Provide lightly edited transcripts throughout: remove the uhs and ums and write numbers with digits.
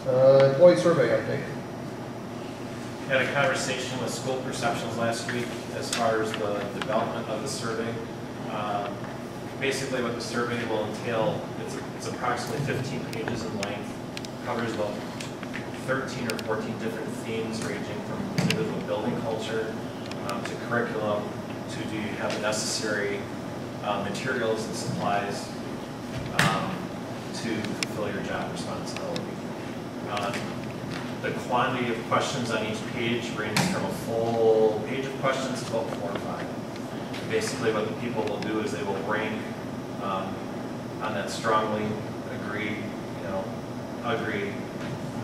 Employee survey update. Had a conversation with school perceptions last week as far as the development of the survey. Basically what the survey will entail, it's approximately 15 pages in length, covers about 13 or 14 different themes ranging from individual building culture to curriculum to do you have the necessary materials and supplies to fulfill your job responsibility. The quantity of questions on each page ranges from a full page of questions to about 4 or 5. Basically what the people will do is they will rank on that strongly, agree, agree,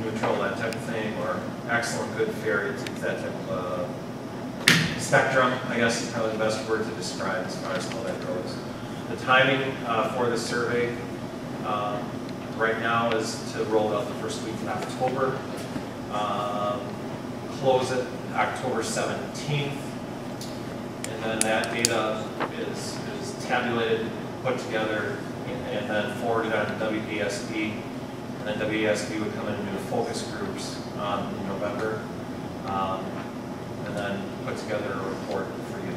neutral, that type of thing, or excellent, good, fair, it's that type of spectrum, I guess is probably the best word to describe as far as how that goes. The timing for the survey right now is to roll out the first week in October, close it October 17th, and then that data is tabulated, put together, and then forwarded on to WASB, and then WASB would come in and do focus groups in November, and then put together a report for you.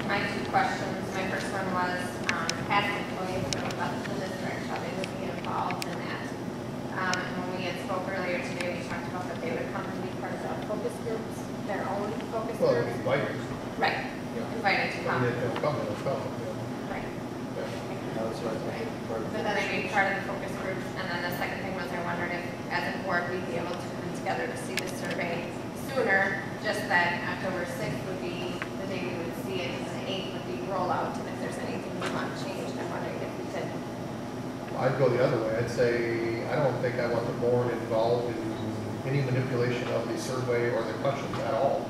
My 2 questions. My first one was past employees who have left the district, how they would be involved in that. And when we had spoke earlier today, we talked about that they would come and be part of the focus groups, their own focus Well, groups. invited. Right. Yeah. Invited to come. They'll come, they'll come. Right. Yeah. That's right. So then they'd be part of the focus groups. And then the second thing was I wondered if, as a board, we'd be able to come together to see the survey sooner, just that October 6th would be the day we would see it, and the 8th would be rollout. And if there's anything we want changed, I'm wondering if we could. I'd go the other way. I'd say, I don't think I want the board involved in any manipulation of the survey or the questions at all.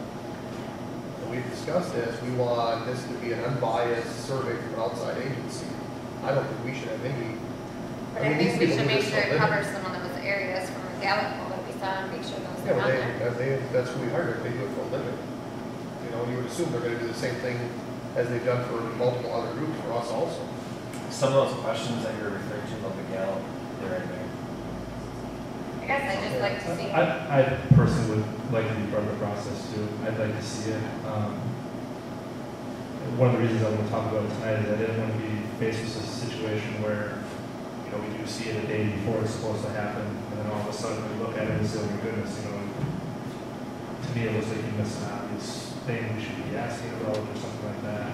And we've discussed this. We want this to be an unbiased survey from an outside agency. I don't think we should have any. But I think we should make sure it covers some of those areas from the Gallup poll that we saw and make sure those Yeah, are on well, there. that's who we hired. They do it for a living. You would assume they're going to do the same thing as they've done for multiple other groups for us also. Some of those questions that you're referring to about the Gallup, they're in there. I guess I'd just like to see. I personally would like to be part of the process too. I'd like to see it. One of the reasons I want to talk about it tonight is I didn't want to be faced with a situation where, we do see it a day before it's supposed to happen, and then all of a sudden we look at it and say, oh my goodness, to me it looks like you missed an obvious thing we should be asking about or something like that,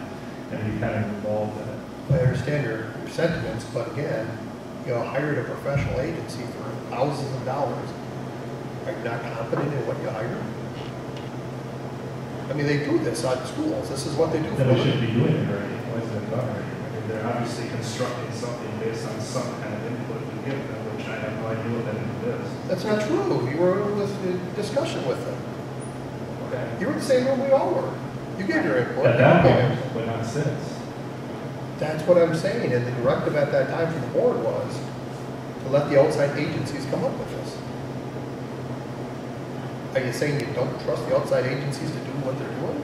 and be kind of involved in it. I understand your sentiments, but again, hired a professional agency for thousands of dollars. Are you not confident in what you hired? I mean, they do this at schools. This is what they do. Then we shouldn't be doing it already. Why is it done already? I mean, they're obviously constructing something based on some kind of input we give them, which I have no idea what that input is. That's not true. You were in this discussion with them. Okay. You were in the same room we all were. You gave your input. At that point, but not since. That's what I'm saying. And the directive at that time from the board was to let the outside agencies come up with this. Are you saying you don't trust the outside agencies to do what they're doing?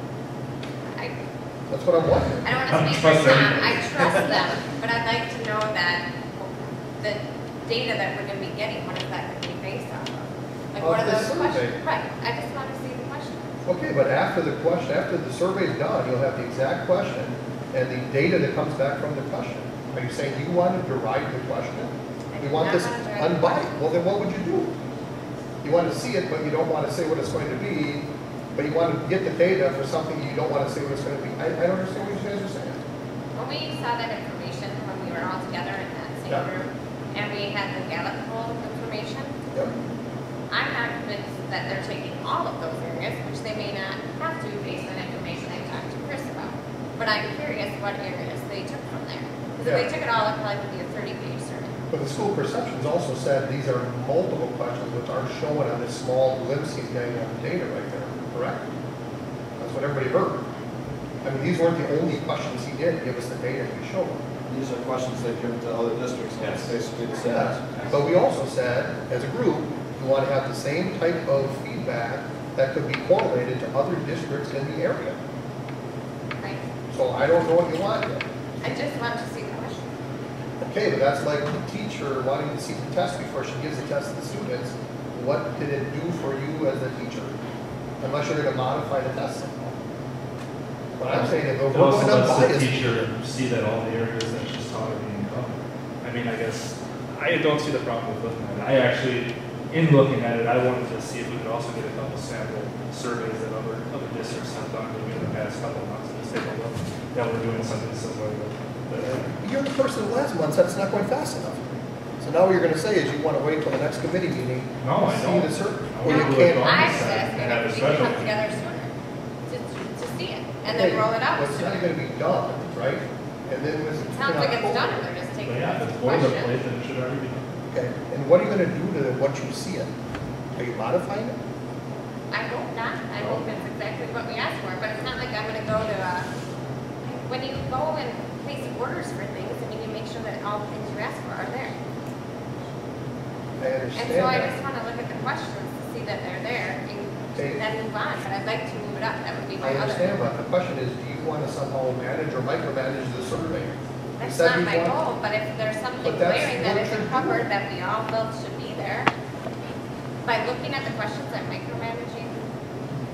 That's what I'm wondering. I don't want to speak for Tom. I trust them, but I'd like to know that the data that we're going to be getting, what is that going to be based off of? Like, what are those questions? Right. I just want to see the question. Okay, but after the survey is done, you'll have the exact question and the data that comes back from the question. Are you saying you want to derive the question? You want this unbiased? Well, then what would you do? You want to see it, but you don't want to say what it's going to be, but you want to get the data for something you don't want to say what it's going to be. I don't understand what you guys are saying. When we saw that information when we were all together in that same room, and we had the Gallup poll information, I'm not convinced that they're taking all of those areas, which they may not have to based on information I talked to Chris about. But I'm curious what areas they took from there. Because if they took it all, it probably would be a 30-page survey. But the school perceptions also said these are multiple questions which aren't shown on this small glimpse he's getting on the data right there, correct? That's what everybody heard. I mean, these weren't the only questions he did give us the data he showed. These are questions they've given to other districts. Yes. Basically the same. Yes. But we also said, as a group, we want to have the same type of feedback that could be correlated to other districts in the area. Right. So I don't know what you want yet. I just want to see the question. Okay, but that's like the teacher wanting to see the test before she gives the test to the students. What did it do for you as a teacher? Unless you're gonna modify the test somehow. What I'm saying is, if It we're also going lets the unbiased, teacher see that all the areas that she's taught are being covered. I mean, I guess, I don't see the problem with looking at it. I actually, in looking at it, I wanted to see if we could also get a couple sample surveys that other districts have done in the past couple of months, and just take a look, that we're doing something similar with. you're the person who last month said it's not going fast enough. So now what you're gonna say is you wanna wait till the next committee meeting. No, I to don't. See the survey. I Or you wanna do can't. it on I the was side asking and have a if we could special. come together sooner to see it, and then roll it out. Well, it's not gonna be done, right? And then with. It sounds like it's done, and they're just But taking yeah, if the it's boilerplate, question. then it should already be done. Okay, and what are you gonna do to what you see it? Are you modifying it? I hope not. I hope it's exactly what we asked for, but it's not like I'm gonna go to, when you go and place orders for things, I mean, you make sure that all the things you ask for are there. I And understand so I that. just wanna look at the questions to see that they're there, Okay. and then move on, but I'd like to move it up, that would be my I other. understand, but the question is, do you wanna somehow manage or micromanage the survey? That's said not you my want- goal, but if there's something But that's glaring that what isn't you're covered, doing. that we all felt should be there, by looking at the questions, I'm micromanaging.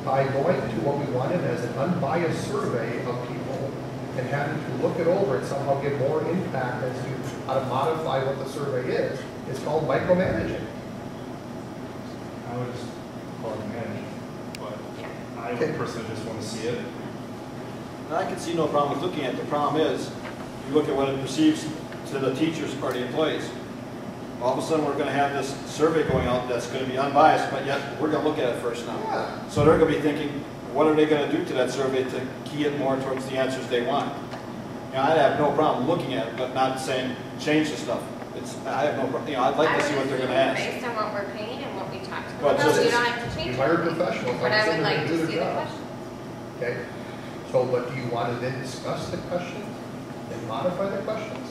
By going to what we wanted as an unbiased survey of people and having to look it over and somehow get more impact as to how to modify what the survey is, it's called micromanaging. I would just call it managing, but I Okay. would personally just want to see it. And I can see no problem with looking at it. The problem is, you look at what it perceives to the teachers or the employees. All of a sudden, we're gonna have this survey going out that's gonna be unbiased, but yet, we're gonna look at it first now. Yeah. So they're gonna be thinking, what are they gonna do to that survey to key it more towards the answers they want? You know, I'd have no problem looking at it, but not saying, change the stuff. I have no, you know, I'd like to see what they're gonna I would ask. assume based on what we're paying and what we talked But about, just- you don't have to change You hire anything. professionals, But I I'm would saying like they to do their see the job. question. Okay, so, but do you want to then discuss the questions and modify the questions? I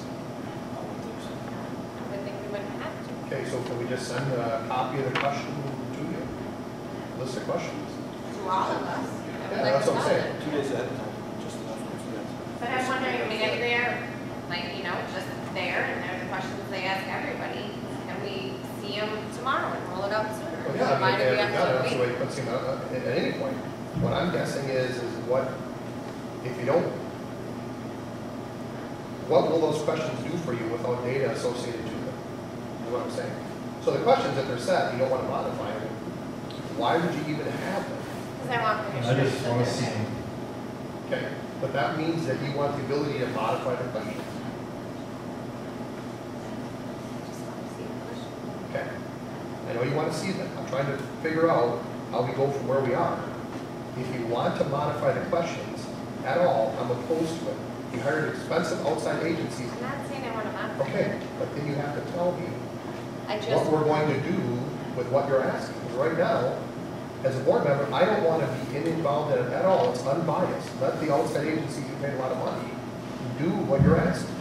would think we wouldn't have to. Okay, so can we just send a copy of the question to you? List of questions? To all of us. I would Yeah, like that's to what I'm know saying. that. 2 days ahead of time, just enough experience. But I'm wondering, I mean, if they're, like, you know, just there, and they're the questions they ask everybody, and we see them tomorrow and roll it out sooner. Well, yeah, I Why mean, do we have yeah, to that's the wait? way it puts him at any point. What I'm guessing is what, if you don't, what will those questions do for you without data associated to them? Is what I'm saying. So the questions that they're set, you don't want to modify them. Why would you even have them? Because I want I permission. just want to see them. Okay, but that means that you want the ability to modify the questions. Just want to see the question. Okay. I know you want to see them. I'm trying to figure out how we go from where we are. If you want to modify the questions at all, I'm opposed to it. You hired expensive outside agencies. I'm not saying I want to modify. Okay, but then you have to tell me I just. what we're going to do with what you're asking. Because right now, as a board member, I don't want to be involved in it at all. It's unbiased. Let the outside agencies who pay a lot of money do what you're asking.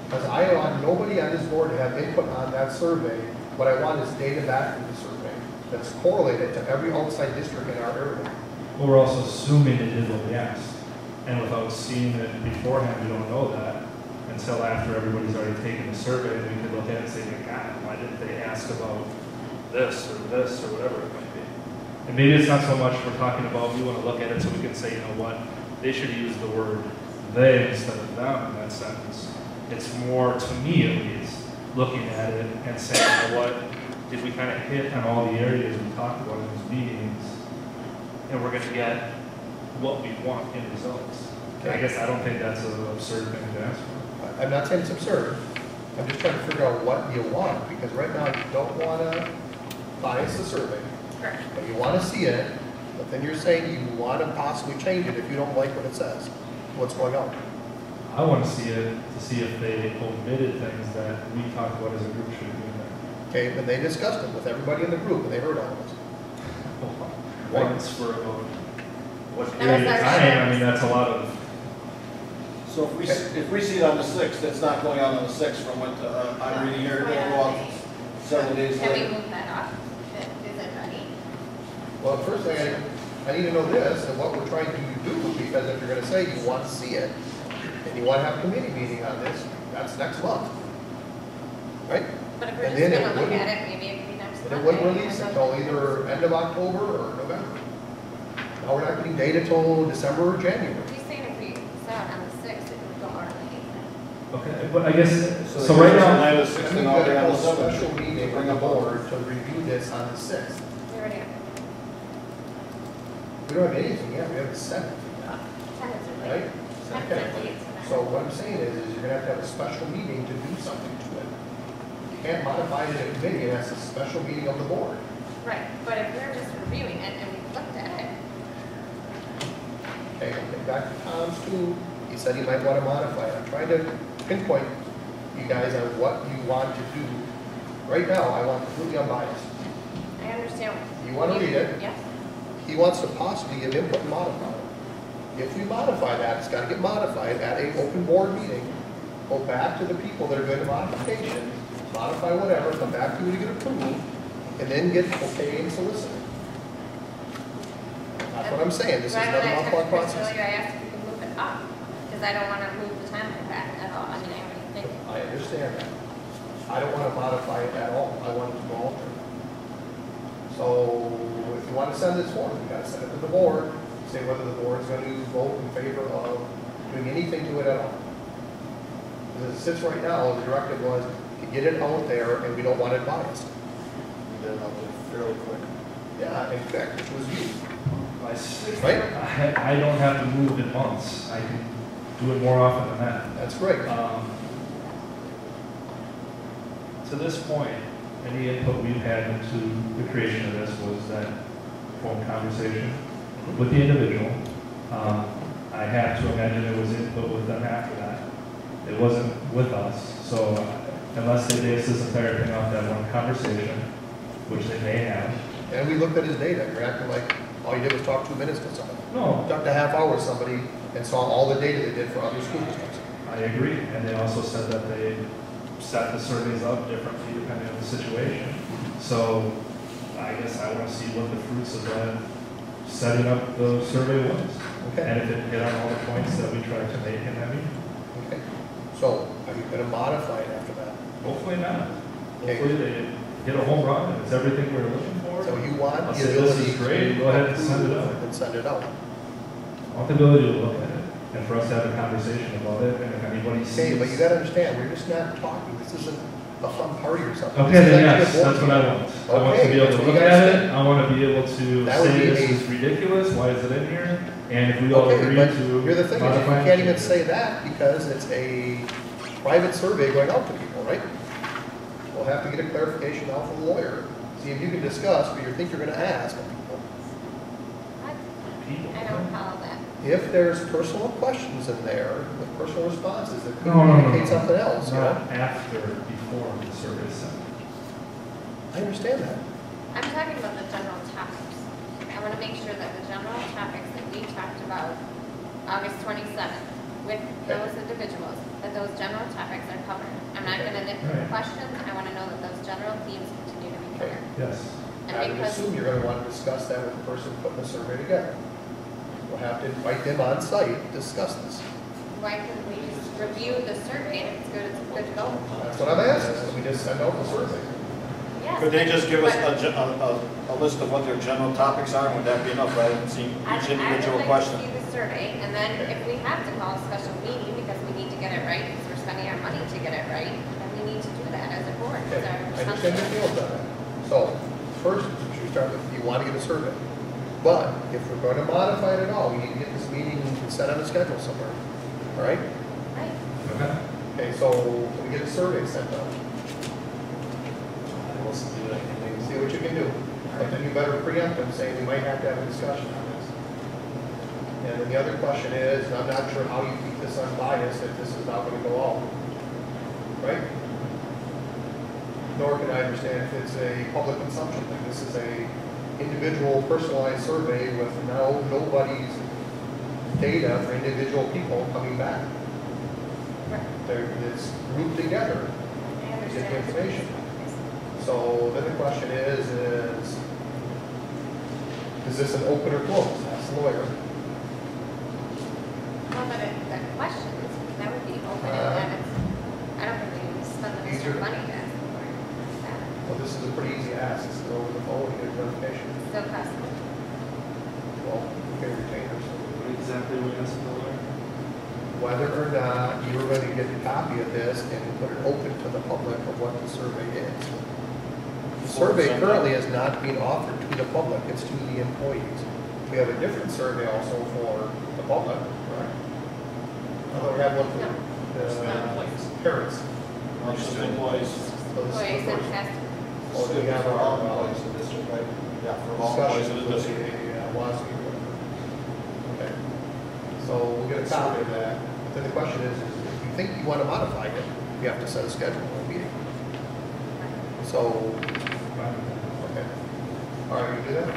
Because I want nobody on this board to have input on that survey. What I want is data back from the survey that's correlated to every outside district in our area. Well, we're also assuming they did what we asked. And without seeing it beforehand, we don't know that until after everybody's already taken the survey. And we could look at it and say, God, why didn't they ask about this or whatever it might be. And maybe it's not so much we're talking about, we want to look at it so we can say, you know what, they should use the word they instead of them in that sentence. It's more, to me at least, looking at it and saying, you know what, did we kind of hit on all the areas we talked about in those meetings, and we're going to get what we want in results. And I guess I don't think that's an absurd thing to ask for. I'm not saying it's absurd. I'm just trying to figure out what you want, because right now you don't want to bias the survey, Correct. but you want to see it, but then you're saying you want to possibly change it if you don't like what it says. What's going on? I want to see it to see if they omitted things that we talked about as a group should be in there. Okay, and they discussed it with everybody in the group, and they heard all of us. Once for about what That was period of our time, share. I mean, that's a lot of, So if we see it on the 6th, it's not going out on the 6th from what I'm reading here, it'll go out several days Can we later. move that up? Is it ready? Well, the first thing I need to know this, and what we're trying to do, because if you're going to say you want to see it, and you want to have a committee meeting on this, that's next month. Right? But if we're And just then gonna it look wouldn't- at it, maybe it could be next And Monday. it wouldn't release until either end of October or November. Now we're not getting data till December or January. He's saying if we set out on the 6th, it would go on the 8th. Okay, but I guess, So so the right hearing's on now, the And 6th we've and got all to day on have the a 7th. special meeting on the board to review this on the 6th. We already have We don't have anything yet, we haven't set it, tentatively. right? Tentatively. So what I'm saying is you're gonna have a special meeting to do something to it. You can't modify it in a committee, and that's a special meeting of the board. Right, but if we're just reviewing it and we looked at it, Okay, I'll get back to Tom's too, he said he might wanna modify it. I'm trying to pinpoint you guys on what you want to do. Right now, I want completely unbiased. I understand. You wanna read it? Yes. He wants to possibly give input and modify it. If we modify that, it's gotta get modified at a open board meeting. Go back to the people that are doing the modification, modify whatever, come back to you to get approval, and then get okay and solicited. That's what I'm saying, this is Right not when an I awful texted Chris process. earlier, I asked if we could move it up, because I don't wanna move the timeline back at all. I mean, I already think, I understand that. I don't wanna modify it at all, I want it to go alter. So, if you wanna send this forward, you gotta send it to the board, say whether the board's gonna vote in favor of doing anything to it at all. As it sits right now, the directive was to get it out there and we don't want it biased. We did it out there fairly quick. Yeah, in fact, which was you, right? right? I don't have to move in months. I can do it more often than that. That's great. To this point, any input we've had into the creation of this was that phone conversation with the individual. I have to imagine there was input with them after that. It wasn't with us, so unless they base this entire thing off that one conversation, which they may have. And we looked at his data, you're acting like all you did was talk 2 minutes to somebody. No, Talked a half hour with somebody and saw all the data they did for other school districts. I agree, and they also said that they set the surveys up differently depending on the situation. So I guess I want to see what the fruits of that setting up the survey was. Okay. And if it hit on all the points that we tried to make in that meeting. Okay. So, are you gonna modify it after that? Hopefully not. Okay. Hopefully they hit a home run and it's everything we're looking for. So you want I'll the say this ability is great, to go ahead and send it approve out. and send it out. I want the ability to look at it and for us to have a conversation about it and if anybody sees. Okay, but you gotta understand, we're just not talking, this isn't a fun party or something. Okay, This is then actually a yes, board that's what I meeting. want. I want to Okay, be able that's to what look you guys at did. it, I want to be able to That would say be this a- is ridiculous, why is it in here? And if we all Okay, agree but to. here's the thing, is you modify can't even changes. say that because it's a private survey going out to people, right? We'll have to get a clarification now from the lawyer, see if you can discuss what you think you're gonna ask of people. what? People. I don't follow that. If there's personal questions in there with personal responses that could No, no, no, indicate no. something else, you know? Not after, before the survey is sent. I understand that. I'm talking about the general topics. I want to make sure that the general topics that we talked about August 27th with those individuals, that those general topics are covered. I'm not going to nitpick Right. questions. I want to know that those general themes continue to be covered. Yes. And I would because, assume you're gonna wanna discuss that with the person putting the survey together. We'll have to invite them on site to discuss this. why couldn't we just review the survey and if it's good, it's good to go? That's what I'm asking, so we just send out the survey. Yes. Could they just give us but a list of what their general topics are, would that be enough, rather than seeing I each would individual like question? to see the survey, and then if we have to call a special meeting because we need to get it right, because we're spending our money to get it right, then we need to do that as a board. Okay, It's our I understand your responsibility. feelings on that. So, first, we should start with, you wanna get a survey. But, if we're gonna modify it at all, we need to get this meeting set on a schedule somewhere, all right? Right. Okay. Okay, so, can we get a survey sent out? We'll see what I can do. See what you can do. But then you better preempt them, saying we might have to have a discussion on this. And then the other question is, and I'm not sure how you keep this unbiased if this is not gonna go out. Right? Nor can I understand if it's a public consumption thing. This is a individual personalized survey with nobody's data for individual people coming back. Right. It's grouped together I to get the understand. information. So then the question is this an open or closed? Ask the lawyer. Well, but the questions, that would be open and then it's, extra money to ask for it. Well, this is a pretty easy ask, it's over the phone, you get verification. Still costs money. Well, you get retainers. What exactly we asking the lawyer? Whether or not you were going to get a copy of this and put it open to the public of what the survey is. The survey currently is not being offered to the public, it's to the employees. We have a different survey also for the public, right? Although we have one for the parents. Not just employees. So this is Employees the that first- has to. Oh, do we have For all our employees in the district, right? Yeah, for all employees in the discussion district. with the WASB or whatever? Okay. So we'll get a copy of that. But then the question is if you think you want to modify it, you have to set a schedule for a meeting. So, okay. All right, you do that?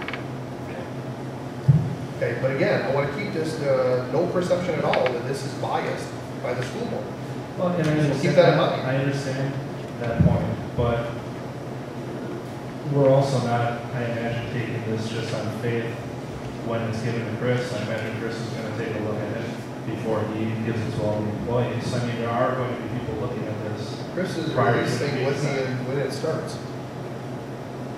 Okay, but again, I want to keep this, no perception at all that this is biased by the school board. Well, and I understand Keep that in mind. I understand that point, but we're also not, I imagine, taking this just on faith when it's given to Chris. I imagine Chris is going to take a look at it before he gives it to all the employees. I mean, there are going to be people looking at this. Chris is Prior to releasing the meeting. when it starts.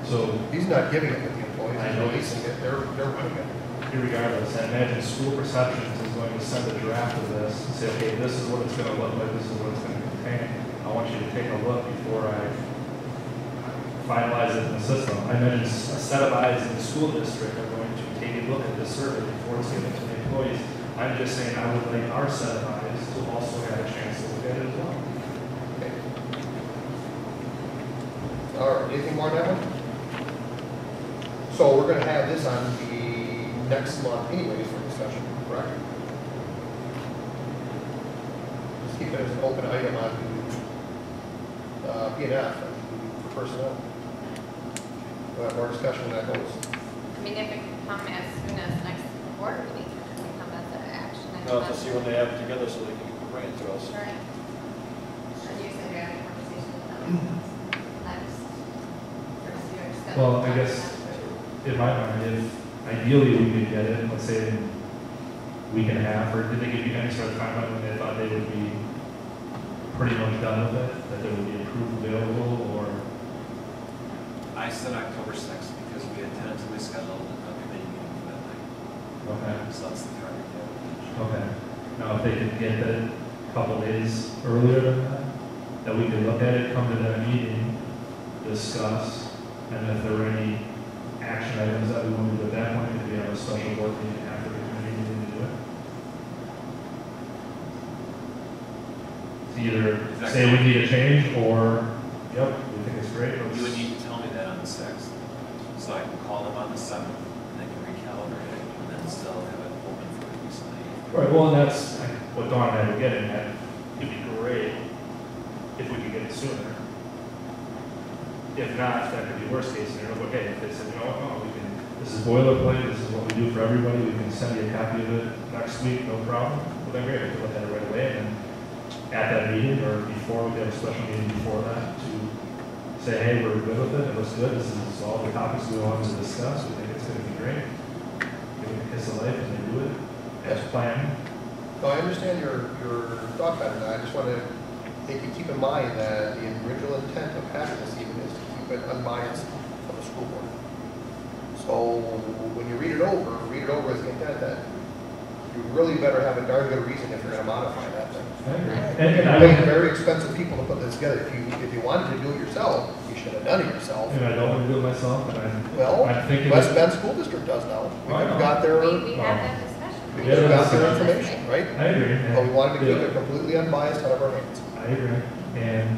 So, He's not giving it to the employees, I he's know. releasing it, they're running it. regardless, I imagine school perceptions is going to send a draft of this and say, okay, this is what it's going to look like, this is what it's going to contain. I want you to take a look before I finalize it in the system. I imagine a set of eyes in the school district are going to take a look at this survey before it's given to the employees. I'm just saying I would like our set of eyes to also have a chance to look at it as well. Okay. All right, anything more on that one? So we're gonna have this on the next month anyways for discussion, correct? Just keep it as an open item on P&F for personnel. We'll have more discussion when that goes. I mean, if it can come as soon as next board meeting, it can come as an action. No, to see when they have it together so they can bring it to us. Right. And you said you're having a conversation with them. Next. First year, so- Well, I guess in my mind, if ideally we could get it, let's say in a week and a half, or did they give you any sort of timeline when they thought they would be pretty much done with it, that there would be a proof available, or? I said October 6th because we had tentatively scheduled a committee meeting for that night. Okay, So that's the target date. okay. Now, if they could get that a couple days earlier than that we could look at it, come to that meeting, discuss, and if there were any action items that we wanted to do at that point, if we have a special board meeting after the committee meeting to do it. To either say we need a change, or, yep, we think it's great. You would need to tell me that on the 6th, so I can call them on the 7th, and they can recalibrate it, and then still have it open for release on the 8th. Right, well, and that's what Dawn and I were getting at. It'd be great if we could get it sooner. If not, that could be worst case scenario. But hey, if they said, you know what, no, we can, this is boilerplate, this is what we do for everybody, we can send you a copy of it next week, no problem. Well, then great, we can look at it right away, and then at that meeting, or before, we have a special meeting before that, to say, hey, we're good with it, it looks good, this is all the topics we wanted to discuss, we think it's gonna be great. Give it a kiss of life, and they do it as planned. No, I understand your thought pattern. I just want to make you keep in mind that the original intent of having this even is to keep it unbiased from the school board. So when you read it over as the intent that you really better have a darn good reason if you're going to modify that thing. I agree. And I you're paying don't, very expensive people to put this together. If you wanted to do it yourself, you should have done it yourself. and I don't want to do it myself, and Well, I'm thinking. West Bend School District does now. We I could have know. got their, We had that discussion. we could have got their information, right? I agree. But we wanted to keep Yeah. it completely unbiased out of our hands. I agree, and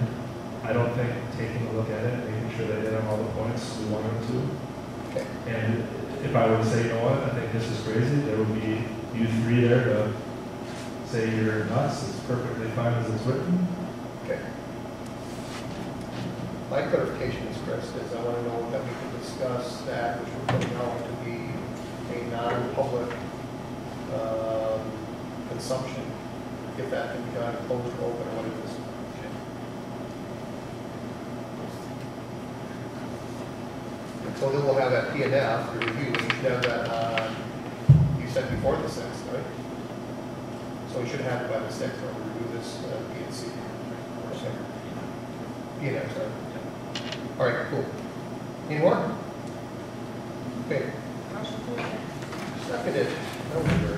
I don't think taking a look at it, making sure they hit on all the points we want them to. Okay. And if I would say, you know what, I think this is crazy, there would be you three there to say you're nuts, it's perfectly fine as it's written. Okay. My clarification is, Chris, is I want to know that we can discuss that, which we're putting out to be a non-public consumption, if that can be done closed or open, or what it is. So then we'll have that P and F, the review, and you should have that on, you said before the 6th, right? So we should have it by the 6th, or we review this P and C. P P&X, right? All right, cool. Any more? Okay, Motion to adjourn. seconded. That was very